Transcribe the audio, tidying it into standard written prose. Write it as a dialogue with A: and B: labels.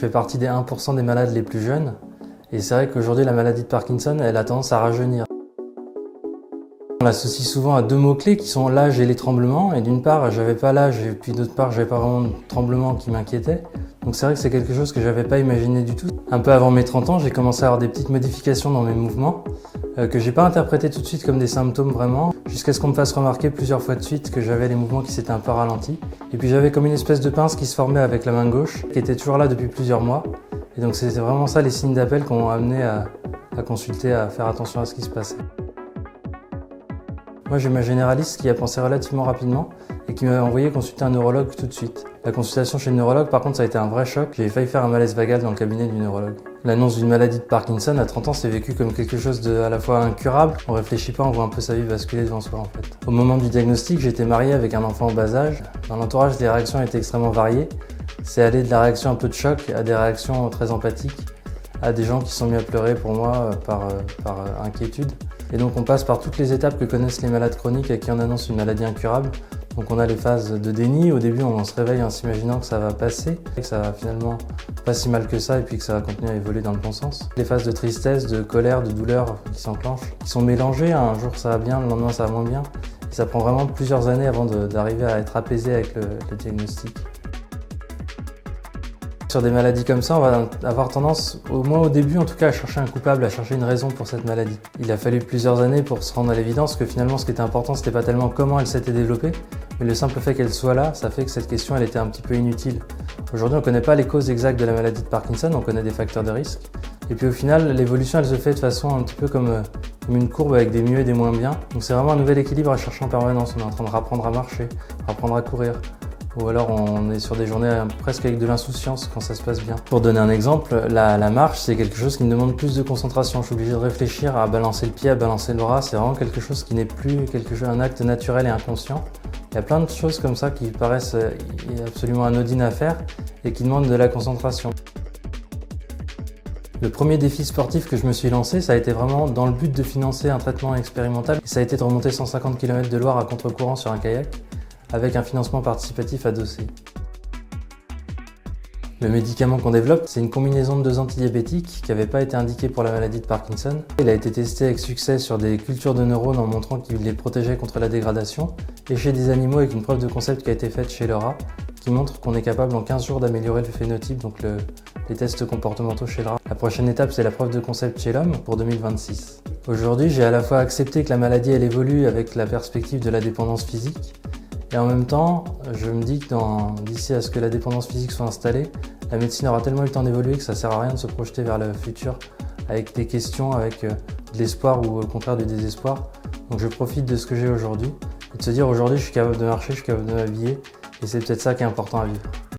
A: fais partie des 1% des malades les plus jeunes. Et c'est vrai qu'aujourd'hui, la maladie de Parkinson, elle a tendance à rajeunir. On l'associe souvent à deux mots-clés qui sont l'âge et les tremblements. Et d'une part, j'avais pas l'âge et puis d'autre part, j'avais pas vraiment de tremblements qui m'inquiétaient. Donc c'est vrai que c'est quelque chose que j'avais pas imaginé du tout. Un peu avant mes 30 ans, j'ai commencé à avoir des petites modifications dans mes mouvements que j'ai pas interprété tout de suite comme des symptômes vraiment, jusqu'à ce qu'on me fasse remarquer plusieurs fois de suite que j'avais les mouvements qui s'étaient un peu ralentis. Et puis j'avais comme une espèce de pince qui se formait avec la main gauche, qui était toujours là depuis plusieurs mois. Et donc c'était vraiment ça les signes d'appel qui m'ont amené à consulter, à faire attention à ce qui se passait. Moi j'ai ma généraliste qui a pensé relativement rapidement et qui m'a envoyé consulter un neurologue tout de suite. La consultation chez le neurologue par contre ça a été un vrai choc, j'ai failli faire un malaise vagal dans le cabinet du neurologue. L'annonce d'une maladie de Parkinson à 30 ans c'est vécu comme quelque chose de à la fois incurable, on réfléchit pas, on voit un peu sa vie basculer devant soi en fait. Au moment du diagnostic j'étais marié avec un enfant en bas âge, dans l'entourage les réactions étaient extrêmement variées, c'est allé de la réaction un peu de choc à des réactions très empathiques, à des gens qui sont mis à pleurer pour moi par inquiétude. Et donc on passe par toutes les étapes que connaissent les malades chroniques à qui on annonce une maladie incurable. Donc on a les phases de déni, au début on se réveille en s'imaginant que ça va passer, que ça va finalement pas si mal que ça et puis que ça va continuer à évoluer dans le bon sens. Les phases de tristesse, de colère, de douleur qui s'enclenchent, qui sont mélangées, un jour ça va bien, le lendemain ça va moins bien. Et ça prend vraiment plusieurs années avant d'arriver à être apaisé avec le diagnostic. Sur des maladies comme ça, on va avoir tendance, au moins au début en tout cas, à chercher un coupable, à chercher une raison pour cette maladie. Il a fallu plusieurs années pour se rendre à l'évidence que finalement ce qui était important, c'était pas tellement comment elle s'était développée, mais le simple fait qu'elle soit là, ça fait que cette question elle était un petit peu inutile. Aujourd'hui, on ne connaît pas les causes exactes de la maladie de Parkinson, on connaît des facteurs de risque. Et puis au final, l'évolution elle se fait de façon un petit peu comme une courbe avec des mieux et des moins bien. Donc c'est vraiment un nouvel équilibre à chercher en permanence. On est en train de apprendre à marcher, apprendre à courir. Ou alors on est sur des journées presque avec de l'insouciance quand ça se passe bien. Pour donner un exemple, la marche c'est quelque chose qui me demande plus de concentration. Je suis obligé de réfléchir à balancer le pied, à balancer le bras. C'est vraiment quelque chose qui n'est plus un acte naturel et inconscient. Il y a plein de choses comme ça qui paraissent absolument anodines à faire et qui demandent de la concentration. Le premier défi sportif que je me suis lancé, ça a été vraiment dans le but de financer un traitement expérimental. Et ça a été de remonter 150 km de Loire à contre-courant sur un kayak, avec un financement participatif adossé. Le médicament qu'on développe, c'est une combinaison de deux antidiabétiques qui n'avait pas été indiquée pour la maladie de Parkinson. Il a été testé avec succès sur des cultures de neurones en montrant qu'il les protégeait contre la dégradation et chez des animaux avec une preuve de concept qui a été faite chez le rat qui montre qu'on est capable en 15 jours d'améliorer le phénotype, donc les tests comportementaux chez le rat. La prochaine étape, c'est la preuve de concept chez l'homme pour 2026. Aujourd'hui, j'ai à la fois accepté que la maladie elle évolue avec la perspective de la dépendance physique. Et en même temps, je me dis que d'ici à ce que la dépendance physique soit installée, la médecine aura tellement eu le temps d'évoluer que ça ne sert à rien de se projeter vers le futur avec des questions, avec de l'espoir ou au contraire du désespoir. Donc je profite de ce que j'ai aujourd'hui et de se dire aujourd'hui je suis capable de marcher, je suis capable de m'habiller et c'est peut-être ça qui est important à vivre.